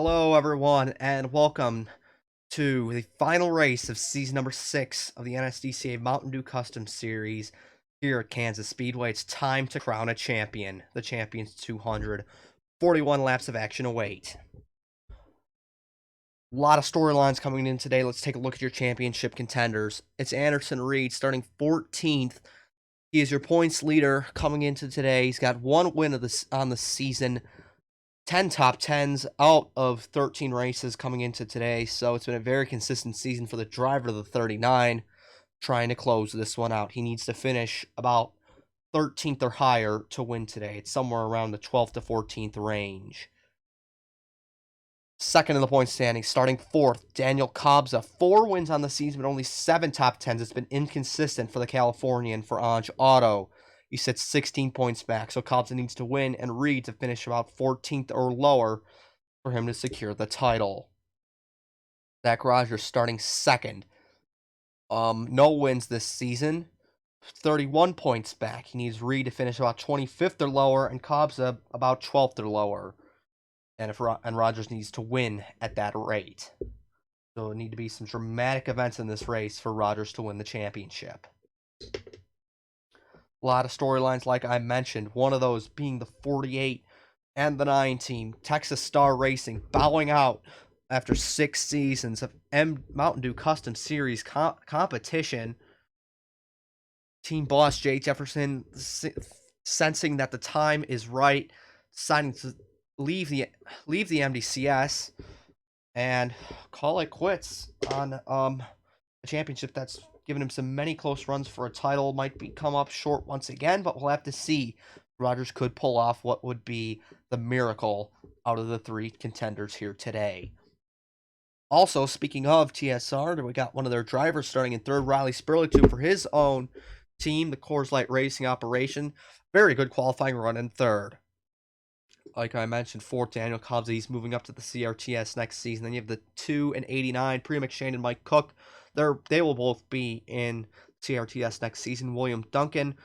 Hello, everyone, and welcome to the final race of season number 6 of the NSDCA Mountain Dew Custom Series here at Kansas Speedway. It's time to crown a champion. The Champions 200. 41 laps of action await. A lot of storylines coming in today. Let's take a look at your championship contenders. It's Anderson Reed starting 14th. He is your points leader coming into today. He's got one win on the season. 10 top 10s out of 13 races coming into today, so it's been a very consistent season for the driver of the 39, trying to close this one out. He needs to finish about 13th or higher to win today. It's somewhere around the 12th to 14th range. Second in the point standings, starting 4th, Daniel Kobza. 4 wins on the season, but only 7 top 10s. It's been inconsistent for the Californian for Anj Auto. He sits 16 points back, so Kobza needs to win and Reed to finish about 14th or lower for him to secure the title. Zach Rogers starting 2nd. No wins this season. 31 points back. He needs Reed to finish about 25th or lower, and Kobza about 12th or lower. And Rogers needs to win at that rate. So there need to be some dramatic events in this race for Rogers to win the championship. A lot of storylines, like I mentioned. One of those being the 48 and the 9 team, Texas Star Racing, bowing out after 6 seasons of Mountain Dew Custom Series competition. Team boss Jay Jefferson, sensing that the time is right, deciding to leave the MDCS and call it quits on a championship that's given him some many close runs for a title. Might come up short once again, but we'll have to see. Rogers could pull off what would be the miracle out of the 3 contenders here today. Also, speaking of TSR, we got one of their drivers starting in 3rd, Riley Spurley, for his own team, the Coors Light Racing operation. Very good qualifying run in 3rd. Like I mentioned, 4th, Daniel Kobza. He's moving up to the CRTS next season. Then you have the 2 and 89, Priya McShane and Mike Cook. They will both be in CRTS next season. William Duncan,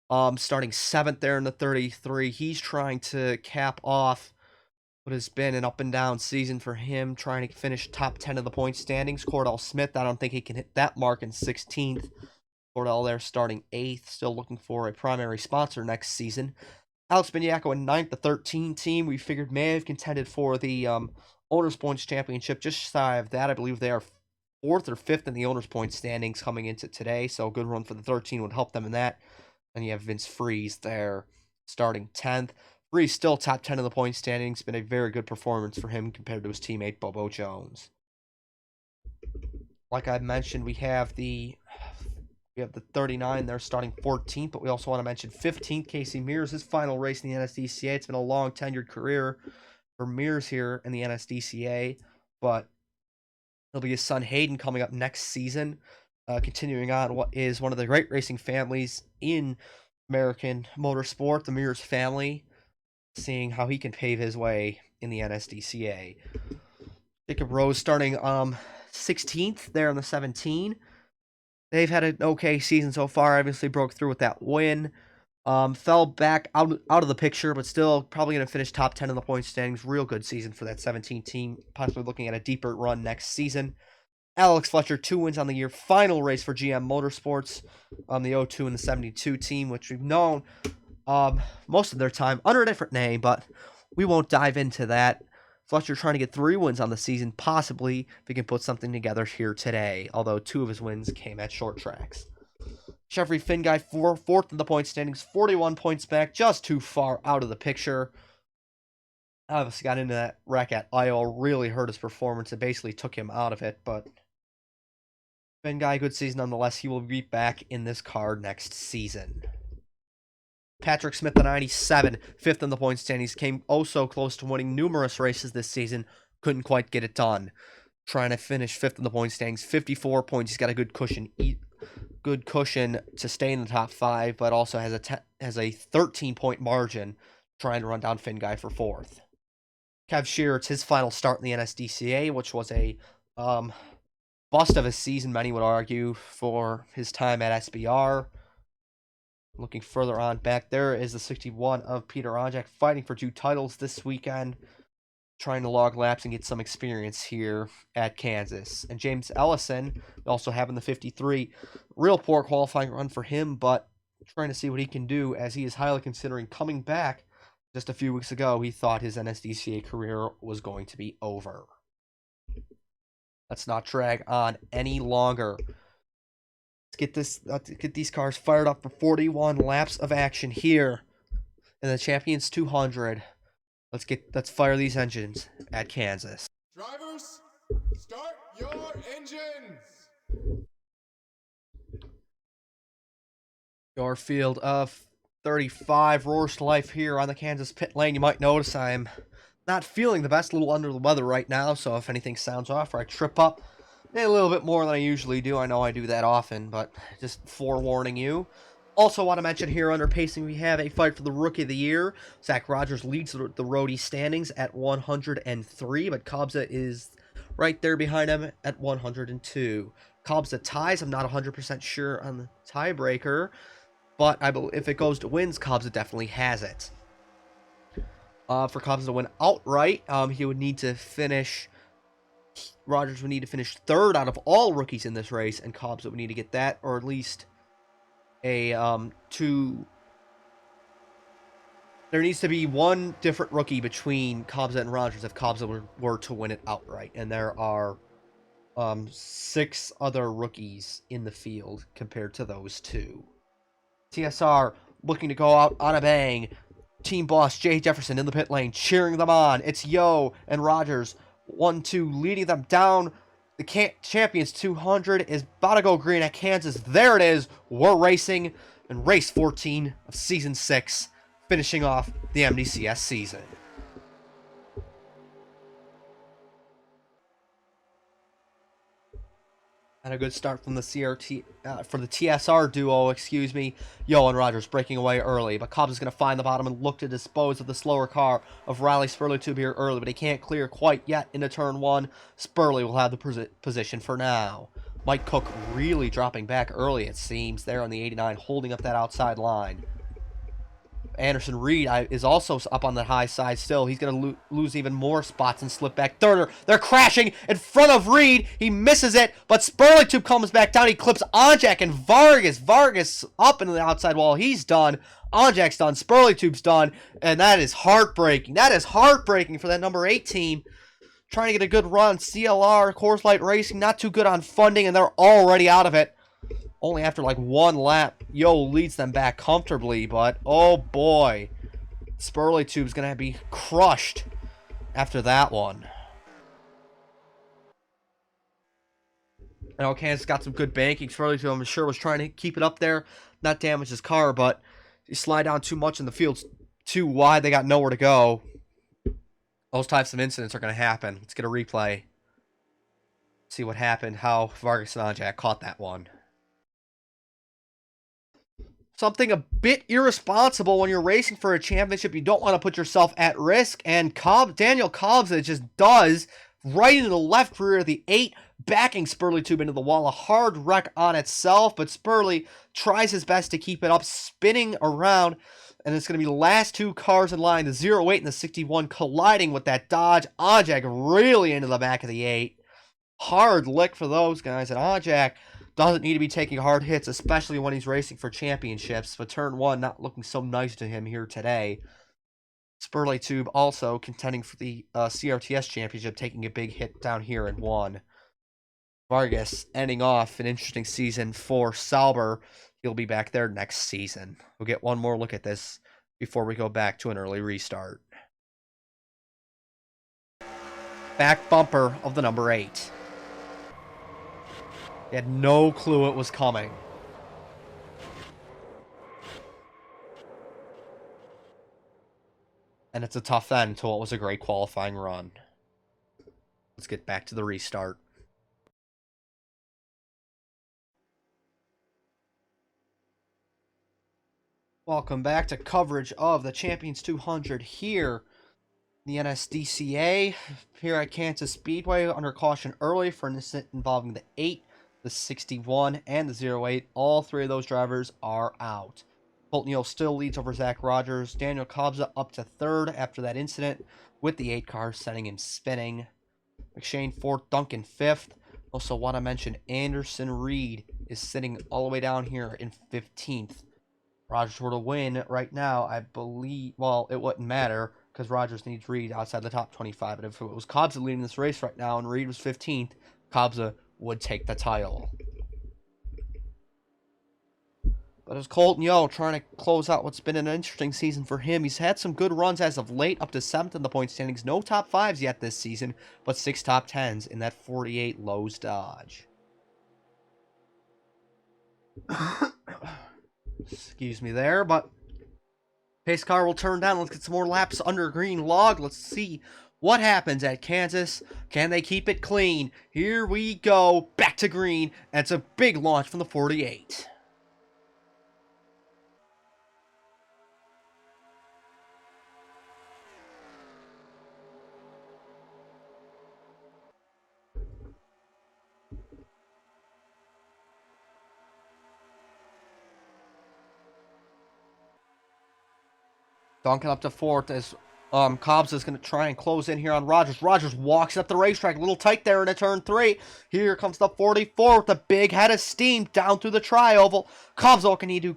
starting 7th there in the 33. He's trying to cap off what has been an up and down season for him, trying to finish top 10 of the point standings. Cordell Smith, I don't think he can hit that mark in 16th. Cordell there starting 8th, still looking for a primary sponsor next season. Alex Maniaco in 9th, the 13 team we figured may have contended for the Owners Points Championship. Just shy of that, I believe they are 4th or 5th in the Owners Points standings coming into today, so a good run for the 13 would help them in that. And you have Vince Freeze there starting 10th. Freeze still top 10 in the point standings. Been a very good performance for him compared to his teammate Bobo Jones. Like I mentioned, we have the 39 there starting 14th, but we also want to mention 15th, Casey Mears, his final race in the NSDCA. It's been a long tenured career for Mears here in the NSDCA, but it'll be his son Hayden coming up next season, continuing on what is one of the great racing families in American motorsport, the Mears family, seeing how he can pave his way in the NSDCA. Jacob Rose starting 16th there in the 17. They've had an okay season so far. Obviously broke through with that win. Fell back out of the picture, but still probably going to finish top 10 in the point standings. Real good season for that 17 team. Possibly looking at a deeper run next season. Alex Fletcher, 2 wins on the year. Final race for GM Motorsports on the 02 and the 72 team, which we've known most of their time under a different name, but we won't dive into that. Fletcher trying to get 3 wins on the season, possibly if he can put something together here today, although 2 of his wins came at short tracks. Jeffrey Finguy, 4th in the point standings, 41 points back, just too far out of the picture. Obviously got into that wreck at Iowa, really hurt his performance. It basically took him out of it, but Finguy, good season nonetheless. He will be back in this car next season. Patrick Smith, the 97, 5th in the point standings, came oh so close to winning numerous races this season, couldn't quite get it done. Trying to finish 5th in the point standings, 54 points. He's got a good cushion to stay in the top 5, but also has a 13-point margin trying to run down Finguy for 4th. Kev Shearer, it's his final start in the NSDCA, which was a bust of his season, many would argue, for his time at SBR. Looking further on back, there is the 61 of Peter Onjak fighting for 2 titles this weekend. trying to log laps and get some experience here at Kansas. And James Ellison also having the 53. Real poor qualifying run for him, but trying to see what he can do as he is highly considering coming back. Just a few weeks ago, he thought his NSDCA career was going to be over. Let's not drag on any longer. Let's get these cars fired up for 41 laps of action here in the Champions 200. Let's fire these engines at Kansas. Drivers, start your engines. Your field of 35 roars to life here on the Kansas pit lane. You might notice I'm not feeling the best, a little under the weather right now, so if anything sounds off or I trip up a little bit more than I usually do, I know I do that often, but just forewarning you. Also want to mention here under pacing, we have a fight for the Rookie of the Year. Zach Rogers leads the roadie standings at 103, but Kobza is right there behind him at 102. Kobza ties. I'm not 100% sure on the tiebreaker, but I believe if it goes to wins, Kobza definitely has it. For Kobza to win outright, he would need to finish. Rogers would need to finish third out of all rookies in this race, and Kobza would need to get that, or at least a two. There needs to be one different rookie between Kobza and Rogers if Kobza were to win it outright, and there are 6 other rookies in the field compared to those 2. TSR looking to go out on a bang. Team boss Jay Jefferson in the pit lane cheering them on. It's Yo and Rogers 1-2 leading them down. The Champions 200 is about to go green at Kansas. There it is. We're racing in race 14 of season 6, finishing off the MDCS season. And a good start from the TSR duo, excuse me. Yo and Rogers breaking away early, but Cobbs is going to find the bottom and look to dispose of the slower car of Riley Spurley-Tube here early, but he can't clear quite yet into turn 1. Spurley will have the position for now. Mike Cook really dropping back early, it seems, there on the 89, holding up that outside line. Anderson Reed is also up on the high side still. He's going to lose even more spots and slip back. Third, they're crashing in front of Reed. He misses it, but Spurley-Tube comes back down. He clips Onjak and Vargas. Vargas up into the outside wall. He's done. Onjak's done. Spurley-Tube's done. And that is heartbreaking. That is heartbreaking for that number 8 team. Trying to get a good run. CLR, Coors Light Racing, not too good on funding, and they're already out of it. Only after like 1 lap, Yo leads them back comfortably, but oh boy, Spurley-Tube's going to be crushed after that one. And Kansas got some good banking. Spurley-Tube, I'm sure, was trying to keep it up there, not damage his car, but you slide down too much in the field's too wide, they got nowhere to go. Those types of incidents are going to happen. Let's get a replay. See what happened, how Vargas and Onjak caught that one. Something a bit irresponsible when you're racing for a championship. You don't want to put yourself at risk. And Daniel Kobza just does right into the left rear of the 8, backing Spurley-Tube into the wall. A hard wreck on itself, but Spurley tries his best to keep it up, spinning around. And it's going to be the last 2 cars in line, the 08 and the 61, colliding with that Dodge. Onjak really into the back of the 8. Hard lick for those guys. And Onjak doesn't need to be taking hard hits, especially when he's racing for championships. But turn 1 not looking so nice to him here today. Spurley-Tube also contending for the CRTS championship, taking a big hit down here in 1. Vargas ending off an interesting season for Sauber. He'll be back there next season. We'll get one more look at this before we go back to an early restart. Back bumper of the number 8. He had no clue it was coming. And it's a tough end to what was a great qualifying run. Let's get back to the restart. Welcome back to coverage of the Champions 200 here in the NSDCA. Here at Kansas Speedway, under caution early for an incident involving the 8, the 61, and the 08. All 3 of those drivers are out. Colton Yeo still leads over Zach Rogers. Daniel Kobza up to third after that incident with the 8 car, sending him spinning. McShane fourth, Duncan fifth. Also want to mention Anderson Reed is sitting all the way down here in 15th. Rogers were to win right now, I believe, well, it wouldn't matter because Rogers needs Reed outside the top 25. And if it was Kobza leading this race right now and Reed was 15th, Kobza would take the title. But it's Colton Yeo trying to close out what's been an interesting season for him. He's had some good runs as of late, up to 7th in the point standings. No top 5s yet this season, but 6 top 10s in that 48 Lowe's Dodge. Excuse me there, but pace car will turn down. Let's get some more laps under green log. Let's see what happens at Kansas. Can they keep it clean? Here we go, back to green, and it's a big launch from the 48. Duncan up to fourth as Cobbs is going to try and close in here on Rogers. Rogers walks up the racetrack, a little tight there into turn 3. Here comes the 44 with a big head of steam down through the tri-oval. Cobbs, what can he do?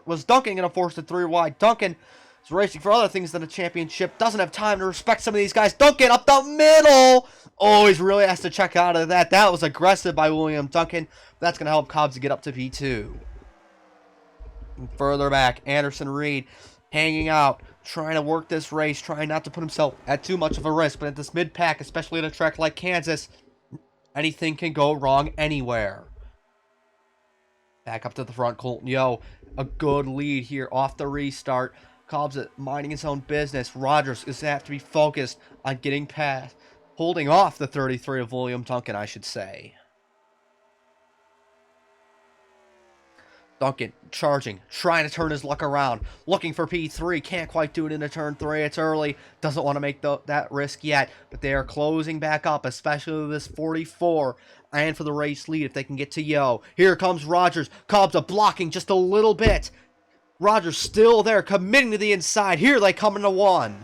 Was Duncan going to force it 3 wide? Duncan is racing for other things than a championship. Doesn't have time to respect some of these guys. Duncan up the middle. Oh, he's really has to check out of that. That was aggressive by William Duncan. That's going to help Cobbs to get up to P2. And further back, Anderson Reed hanging out, trying to work this race, trying not to put himself at too much of a risk. But at this mid-pack, especially at a track like Kansas, anything can go wrong anywhere. Back up to the front, Colton Yeo. A good lead here off the restart. Cobbs minding his own business. Rogers is going to have to be focused on getting past, holding off the 33 of William Duncan, I should say. Duncan charging, trying to turn his luck around, looking for P3, can't quite do it into turn 3, it's early, doesn't want to make that risk yet, but they are closing back up, especially this 44, and for the race lead if they can get to Yeo. Here comes Rogers, Cobbs blocking just a little bit, Rogers still there, committing to the inside, here they come into 1.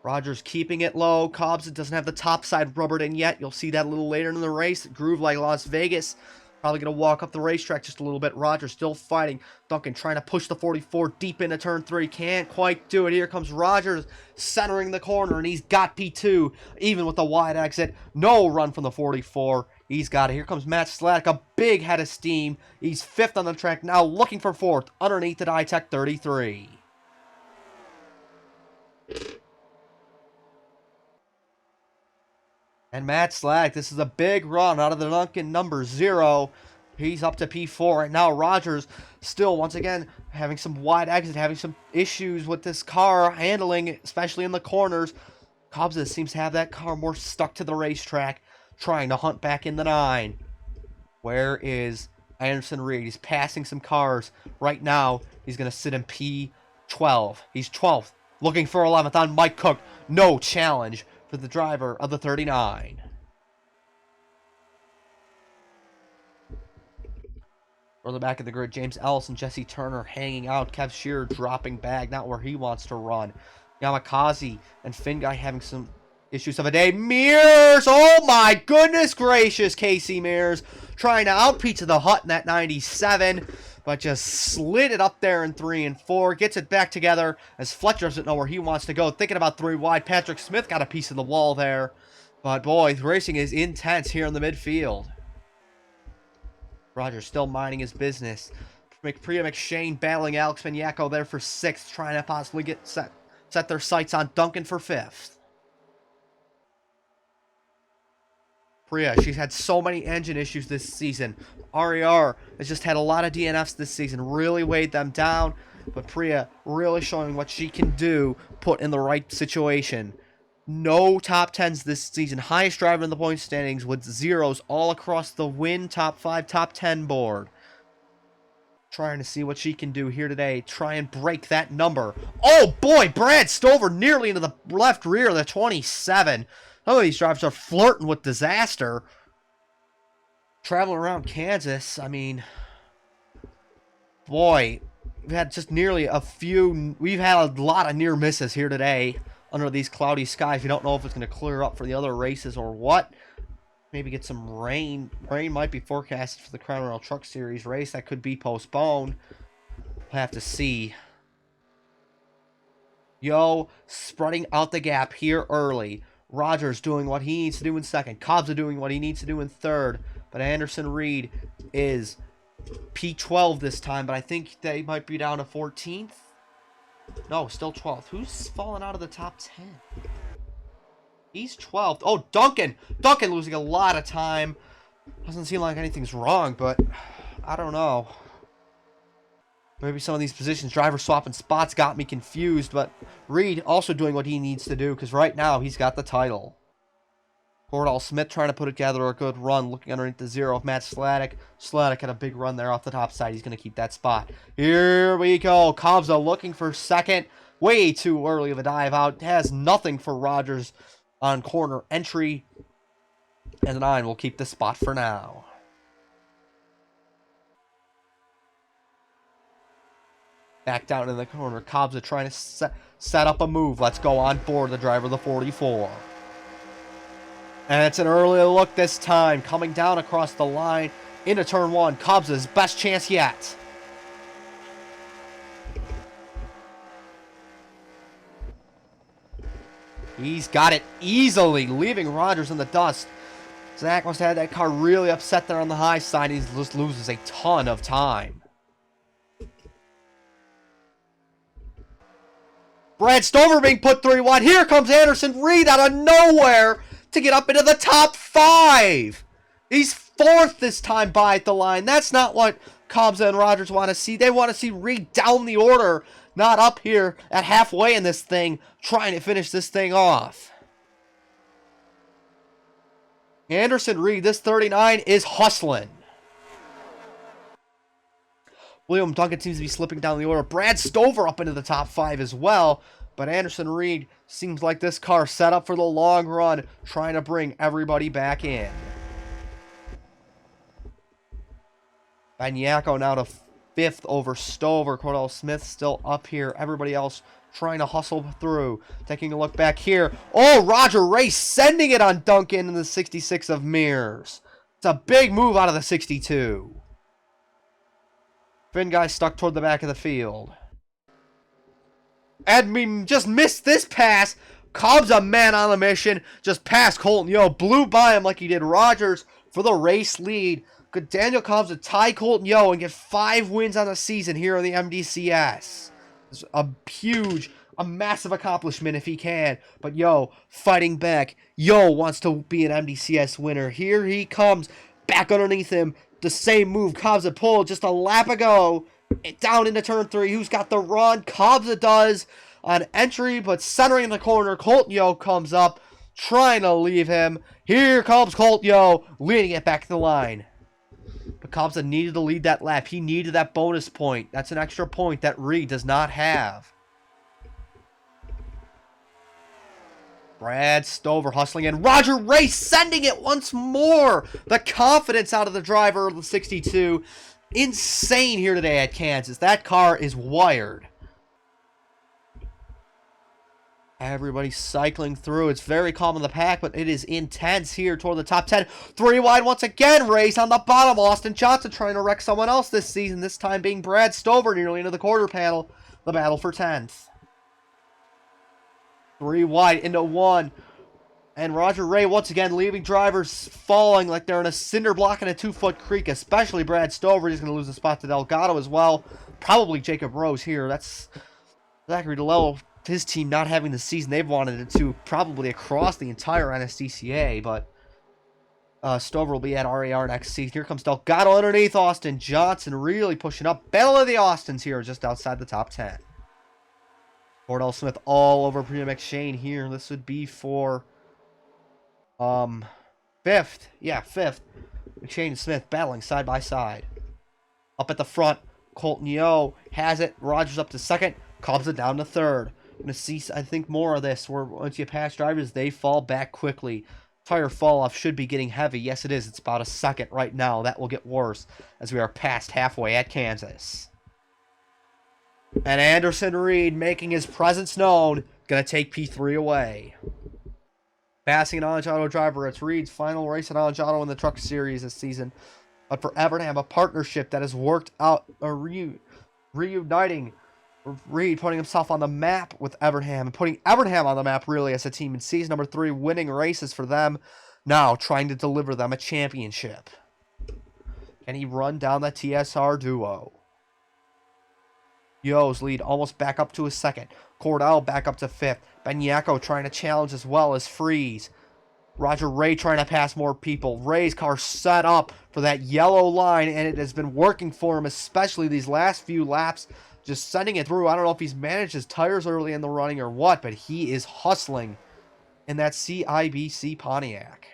Rogers keeping it low, Cobbs doesn't have the top side rubbered in yet, you'll see that a little later in the race, groove like Las Vegas. Probably going to walk up the racetrack just a little bit. Rogers still fighting. Duncan trying to push the 44 deep into turn 3. Can't quite do it. Here comes Rogers centering the corner, and he's got P2. Even with the wide exit. No run from the 44. He's got it. Here comes Matt Slack. A big head of steam. He's 5th on the track now, looking for 4th. Underneath the iTech 33. And Matt Slack, this is a big run out of the Duncan number 0. He's up to P4 right now. Rogers still, once again, having some wide exit, having some issues with this car handling, especially in the corners. Cobbs seems to have that car more stuck to the racetrack, trying to hunt back in the 9. Where is Anderson Reed? He's passing some cars. Right now, he's going to sit in P12. He's 12th, looking for 11th on Mike Cook. No challenge for the driver of the 39. Further back in the grid, James Ellis and Jesse Turner hanging out. Kev Shearer dropping back, not where he wants to run. Yamakaze and Finn Guy having some issues of a day. Mears! Oh my goodness gracious, Casey Mears. Trying to out-pizza the Hut in that 97. But just slid it up there in 3 and 4. Gets it back together as Fletcher doesn't know where he wants to go. Thinking about 3 wide. Patrick Smith got a piece of the wall there. But boy, the racing is intense here in the midfield. Rogers still minding his business. Priya McShane battling Alex Maniaco there for 6th. Trying to possibly get set their sights on Duncan for 5th. Priya, she's had so many engine issues this season. RER has just had a lot of DNFs this season, really weighed them down. But Priya really showing what she can do, put in the right situation. No top 10s this season. Highest driver in the point standings with 0s all across the win top 5, top 10 board. Trying to see what she can do here today. Try and break that number. Oh boy, Brad Stover nearly into the left rear of the 27. Some of these drivers are flirting with disaster. Traveling around Kansas, I mean, boy, we've had just nearly a few. We've had a lot of near misses here today under these cloudy skies. You don't know if it's going to clear up for the other races or what. Maybe get some rain. Rain might be forecasted for the Crown Royal Truck Series race. That could be postponed. We'll have to see. Yo, spreading out the gap here early. Rogers doing what he needs to do in second. Cobbs are doing what he needs to do in third. But Anderson Reed is P12 this time. But I think they might be down to 14th. No, still 12th. Who's falling out of the top 10? He's 12th. Oh, Duncan. Duncan losing a lot of time. Doesn't seem like anything's wrong, but I don't know. Maybe some of these positions, driver swapping spots, got me confused. But Reed also doing what he needs to do, because right now he's got the title. Cordell Smith trying to put together a good run, looking underneath the zero of Matt Sladek. Sladek had a big run there off the top side. He's going to keep that spot. Here we go. Kobza looking for second. Way too early of a dive out. Has nothing for Rogers on corner entry. And the 9 will keep the spot for now. Back down in the corner. Kobza trying to set up a move. Let's go on board the driver of the 44. And it's an early look this time. Coming down across the line into turn 1. Kobza's best chance yet. He's got it easily, leaving Rogers in the dust. Zach must have had that car really upset there on the high side. He just loses a ton of time. Brad Stover being put 3 wide. Here comes Anderson Reed out of nowhere to get up into the top 5. He's 4th this time by at the line. That's not what Kobza and Rogers want to see. They want to see Reed down the order, not up here at halfway in this thing, trying to finish this thing off. Anderson Reed, this 39, is hustling. William Duncan seems to be slipping down the order. Brad Stover up into the top 5 as well. But Anderson Reed seems like this car set up for the long run, trying to bring everybody back in. Maniaco now to 5th over Stover. Cordell Smith still up here. Everybody else trying to hustle through. Taking a look back here. Oh, Roger Ray sending it on Duncan in the 66 of Mears. It's a big move out of the 62. Finn guy stuck toward the back of the field. Edmund just missed this pass. Cobb's a man on a mission. Just passed Colton Yo. Blew by him like he did Rogers for the race lead. Could Daniel Cobbs to tie Colton Yo and get 5 wins on the season here in the MDCS? It's a massive accomplishment if he can. But Yo fighting back. Yo wants to be an MDCS winner. Here he comes. Back underneath him. The same move Kobza pulled just a lap ago. Down into turn 3. Who's got the run? Kobza does on entry, but centering the corner. Colton Yo comes up, trying to leave him. Here comes Colton Yo, leading it back to the line. But Kobza needed to lead that lap. He needed that bonus point. That's an extra point that Reed does not have. Brad Stover hustling in. Roger Ray sending it once more. The confidence out of the driver of the 62. Insane here today at Kansas. That car is wired. Everybody's cycling through. It's very calm in the pack, but it is intense here toward the top 10. 3 wide once again. Race on the bottom. Austin Johnson trying to wreck someone else this season. This time being Brad Stover nearly into the quarter panel. The battle for 10th. 3 wide into 1. And Roger Ray once again leaving drivers falling like they're in a cinder block in a 2-foot creek, especially Brad Stover. He's going to lose the spot to Delgado as well. Probably Jacob Rose here. That's Zachary DeLello, his team not having the season they've wanted it to, probably across the entire NSDCA. But Stover will be at RAR next season. Here comes Delgado underneath Austin Johnson, really pushing up. Battle of the Austins here just outside the top 10. Cordell Smith all over Priya McShane here. This would be for 5th. Yeah, 5th. McShane and Smith battling side by side. Up at the front, Colton Yo has it. Rogers up to 2nd. Kobza down to 3rd. Going to see, I think, more of this where once you pass drivers, they fall back quickly. Tire fall off should be getting heavy. Yes, it is. It's about a 2nd right now. That will get worse as we are past halfway at Kansas. And Anderson Reed making his presence known. Going to take P3 away. Passing an Untitled driver. It's Reed's final race at Untitled in the Truck Series this season. But forever to have a partnership that has worked out, reuniting Reed, putting himself on the map with Evernham and putting Evernham on the map really as a team in season number 3, winning races for them. Now trying to deliver them a championship. Can he run down the TSR duo? Yo's lead almost back up to a second. Cordell back up to 5th. Maniaco trying to challenge as well as Freeze. Roger Ray trying to pass more people. Ray's car set up for that yellow line, and it has been working for him, especially these last few laps. Just sending it through. I don't know if he's managed his tires early in the running or what, but he is hustling in that CIBC Pontiac.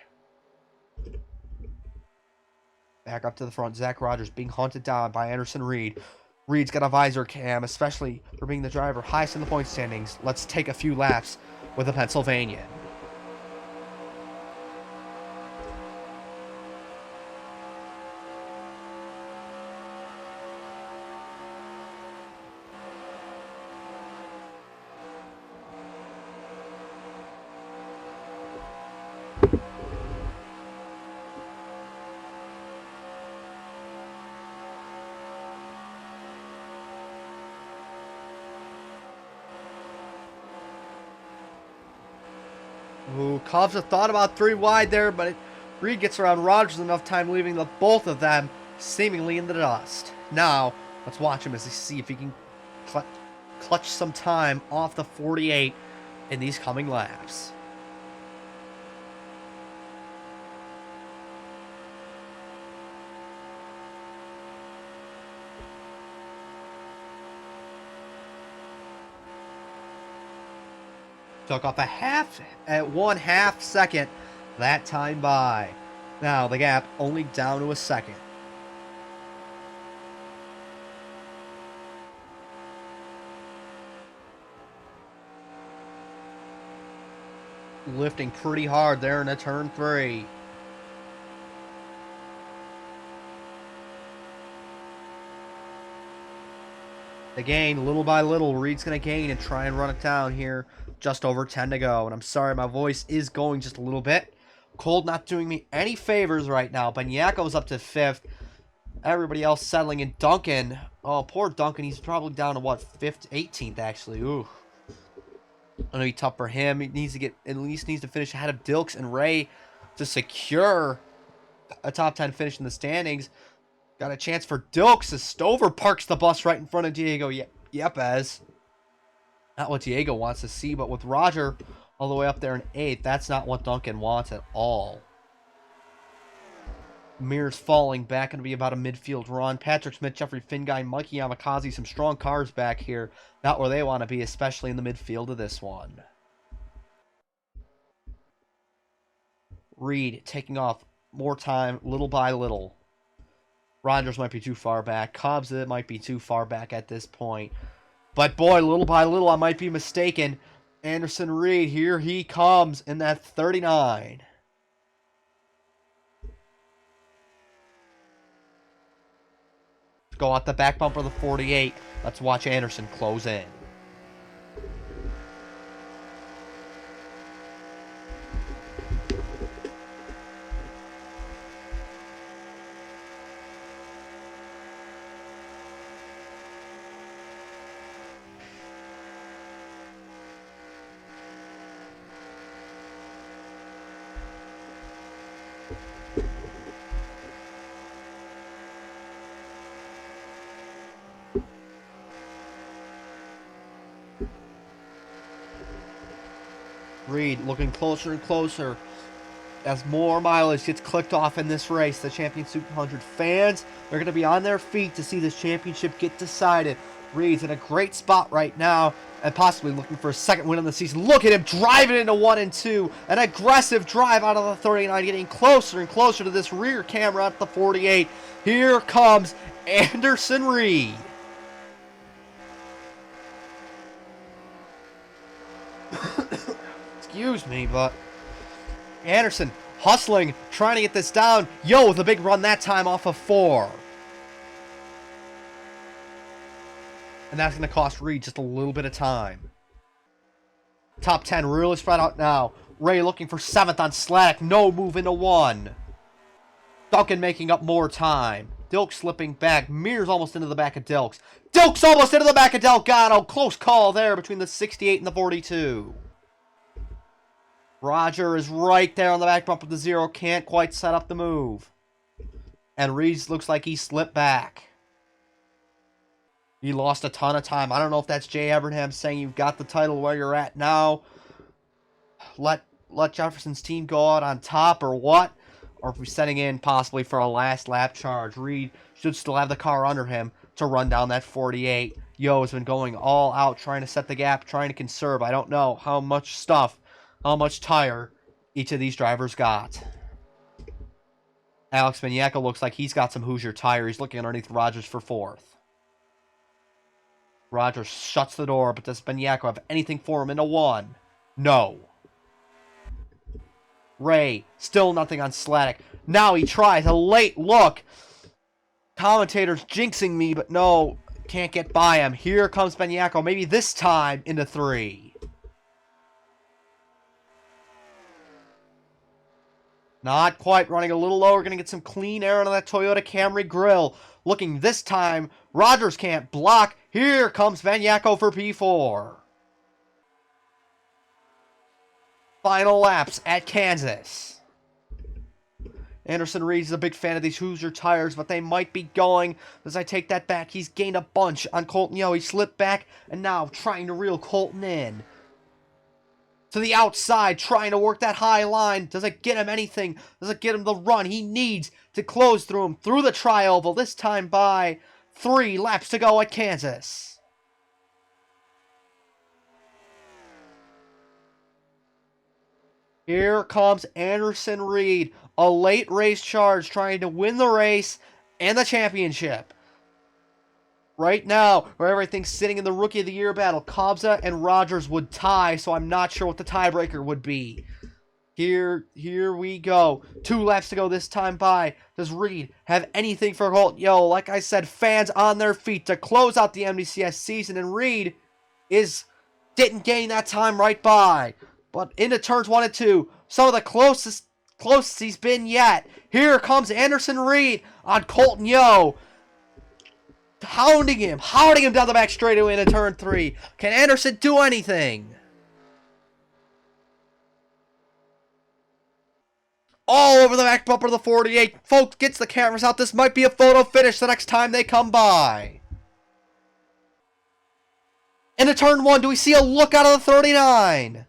Back up to the front. Zach Rogers being hunted down by Anderson Reed. Reed's got a visor cam, especially for being the driver highest in the point standings. Let's take a few laps with the Pennsylvanian. Ooh, Cubs have thought about 3 wide there, but Reed gets around Rogers enough time, leaving the both of them seemingly in the dust. Now, let's watch him as he see if he can clutch some time off the 48 in these coming laps. Took off at 1/2 second that time by. Now the gap only down to a second. Lifting pretty hard there in a turn 3. The gain, little by little, Reed's going to gain and try and run it down here. Just over 10 to go. And I'm sorry, my voice is going just a little bit. Cold not doing me any favors right now. Maniaco's up to 5th. Everybody else settling in. Duncan. Oh, poor Duncan. He's probably down to, what, 5th, 18th, actually. Ooh. I know he's tough for him. He needs to get, at least needs to finish ahead of Dilks and Ray to secure a top 10 finish in the standings. Got a chance for Dilks as Stover parks the bus right in front of Diego Yepes. Not what Diego wants to see, but with Roger all the way up there in 8th, that's not what Duncan wants at all. Mears falling back, going to be about a midfield run. Patrick Smith, Jeffrey Finguy, Mikey Yamakaze, some strong cars back here. Not where they want to be, especially in the midfield of this one. Reed taking off more time, little by little. Rogers might be too far back. Cobbs might be too far back at this point. But boy, little by little, I might be mistaken. Anderson Reed, here he comes in that 39. Let's go out the back bumper of the 48. Let's watch Anderson close in. Reed looking closer and closer as more mileage gets clicked off in this race. The Champion Super 100 fans, they're going to be on their feet to see this championship get decided. Reed's in a great spot right now and possibly looking for a second win of the season. Look at him driving into 1 and 2. An aggressive drive out of the 39, getting closer and closer to this rear camera at the 48. Here comes Anderson Reed. Excuse me, but Anderson hustling, trying to get this down. Yo, with a big run that time off of 4. And that's going to cost Reed just a little bit of time. Top 10 really spread out now. Ray looking for 7th on Slack. No move into 1. Duncan making up more time. Dilk slipping back. Mears almost into the back of Dilk's. Dilk's almost into the back of Delgado. Close call there between the 68 and the 42. Roger is right there on the back bump of the 0. Can't quite set up the move. And Reed looks like he slipped back. He lost a ton of time. I don't know if that's Jay Evernham saying you've got the title where you're at now. Let Jefferson's team go out on top or what. Or if we're setting in possibly for a last lap charge. Reed should still have the car under him to run down that 48. Yo has been going all out trying to set the gap, trying to conserve. I don't know how much stuff, how much tire each of these drivers got. Alex Maniaco looks like he's got some Hoosier tire. He's looking underneath Rogers for 4th. Rogers shuts the door, but does Maniaco have anything for him into 1? No. Ray, still nothing on Sladek. Now he tries a late look. Commentators jinxing me, but no, can't get by him. Here comes Maniaco, maybe this time into 3. Not quite, running a little lower, going to get some clean air out of that Toyota Camry grill. Looking this time, Rogers can't block. Here comes Maniaco for P4. Final laps at Kansas. Anderson Reed is a big fan of these Hoosier tires, but they might be going. As I take that back, he's gained a bunch on Colton Yo. He slipped back, and now trying to reel Colton in. To the outside, trying to work that high line. Does it get him anything? Does it get him the run he needs to close through him? Through the tri-oval, this time by 3 laps to go at Kansas. Here comes Anderson Reed. A late race charge trying to win the race and the championship. Right now, where everything's sitting in the Rookie of the Year battle, Kobza and Rogers would tie, so I'm not sure what the tiebreaker would be. Here we go. 2 laps to go this time by. Does Reed have anything for Colton Yo? Like I said, fans on their feet to close out the NSDCA season, and Reed didn't gain that time right by. But into turns 1 and 2, some of the closest he's been yet. Here comes Anderson Reed on Colton Yo. Hounding him down the back straightaway into turn 3. Can Anderson do anything? All over the back bumper of the 48. Folks, gets the cameras out. This might be a photo finish the next time they come by. Into turn 1, do we see a look out of the 39?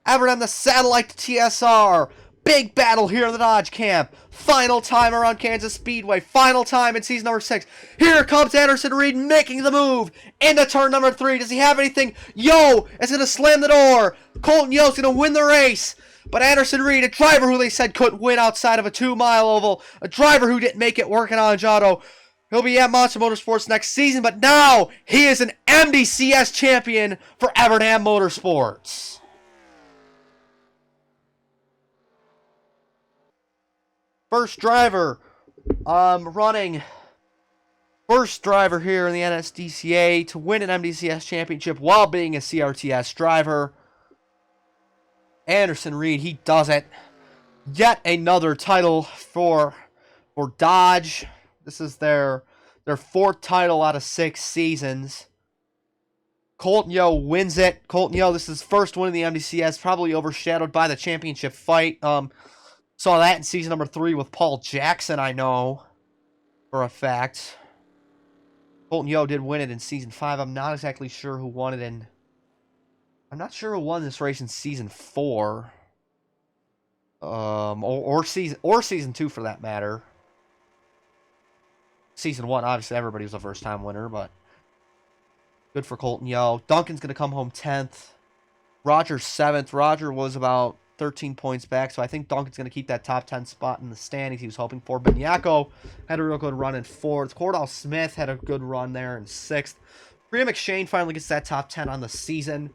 Evernham the satellite to TSR. Big battle here in the Dodge camp. Final time around Kansas Speedway. Final time in season number 6. Here comes Anderson Reed making the move into turn number 3. Does he have anything? Yo is going to slam the door. Colton Yo's going to win the race. But Anderson Reed, a driver who they said couldn't win outside of a 2-mile oval. A driver who didn't make it working on Jado. He'll be at Monster Motorsports next season. But now he is an MDCS champion for Evernham Motorsports. First driver first driver here in the NSDCA to win an MDCS championship while being a CRTS driver. Anderson Reed, he does it. Yet another title for Dodge. This is their 4th title out of 6 seasons. Colton Yo wins it. Colton Yo, this is his first win in the MDCS, probably overshadowed by the championship fight. Saw that in season number 3 with Paul Jackson, I know, for a fact. Colton Yo did win it in season 5. I'm not exactly sure who won it in... I'm not sure who won this race in season 4. Or season 2 for that matter. Season 1, obviously everybody was a first-time winner, but... Good for Colton Yo. Duncan's going to come home 10th. Roger's 7th. Roger was about 13 points back, so I think Duncan's going to keep that top 10 spot in the standings he was hoping for. Maniaco had a real good run in 4th. Cordell Smith had a good run there in 6th. Priya McShane finally gets that top 10 on the season.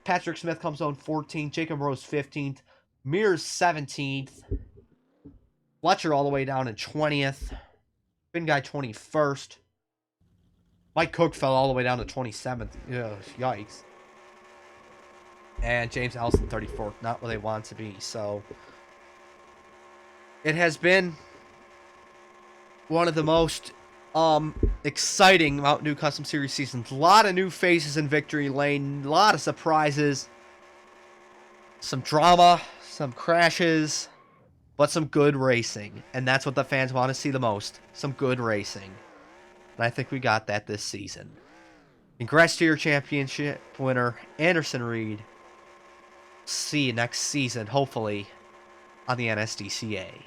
Patrick Smith comes home 14th. Jacob Rose 15th. Mears 17th. Fletcher all the way down in 20th. Bin Guy 21st. Mike Cook fell all the way down to 27th. Yeah, yikes. And James Allison 34th, not where they want to be. So it has been one of the most exciting Mountain Dew Custom Series seasons. A lot of new faces in victory lane, a lot of surprises, some drama, some crashes, but some good racing. And that's what the fans want to see the most, some good racing. And I think we got that this season. Congrats to your championship winner, Anderson Reed. See you next season, hopefully, on the NSDCA.